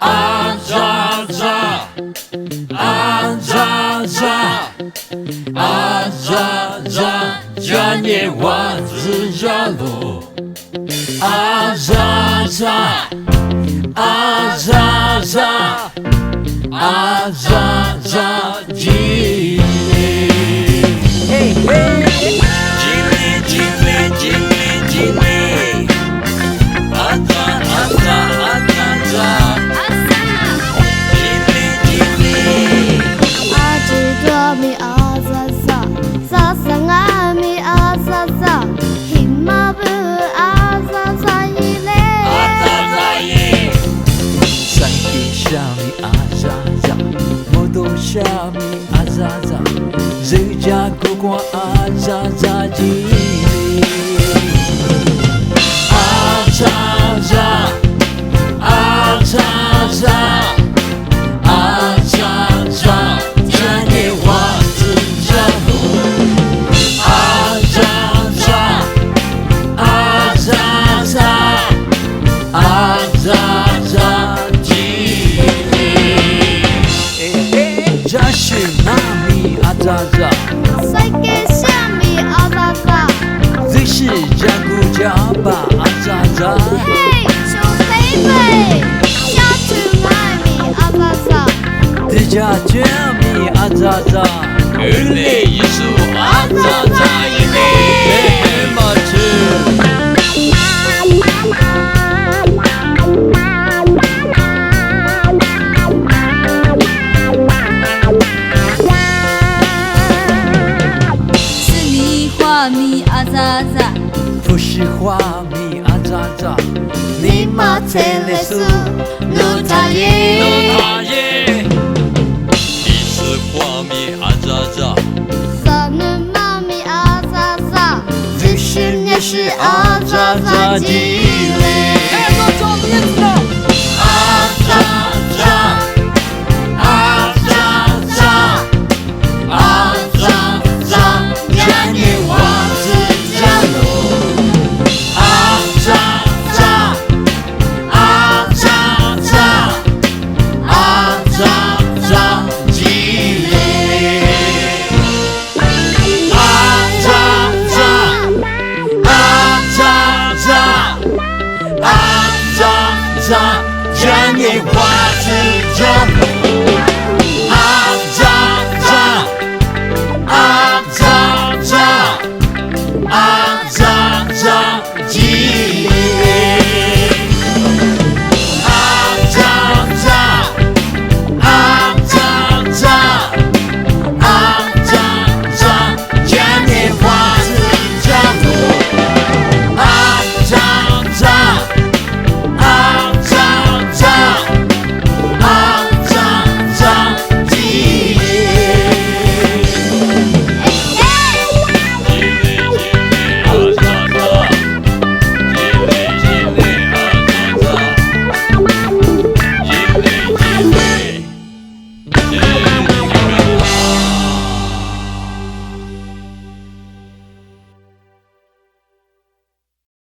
Azaza, Azaza, Azaza, dzianie władzy żalu. Azaza, Azaza, Azaza, dzinie. Hey, hey. Dzinie, dzinie, dzinie, dzinie. Aza, aza, azaza. Mi azaza, sasangami azaza, himabu azaza ile. Azaza ye. Sankishami azaza, modoshami azaza, zujaku kwa azaza jini. Azaza, azaza, azaza. Azaza, 谁给下米阿扎扎？这是江古家吧阿扎扎。嘿，熊飞飞，下去买米阿扎扎。这家家米阿扎扎，二类一数阿扎扎一类，嘿马车。米阿扎扎，不是花米阿扎扎，你妈切勒苏鲁塔耶，鲁塔耶，你是花米阿扎扎，萨努妈米阿扎扎，只是你是阿扎扎吉嘞。阿扎扎，阿扎扎，阿扎扎，家里娃。家里花枝招。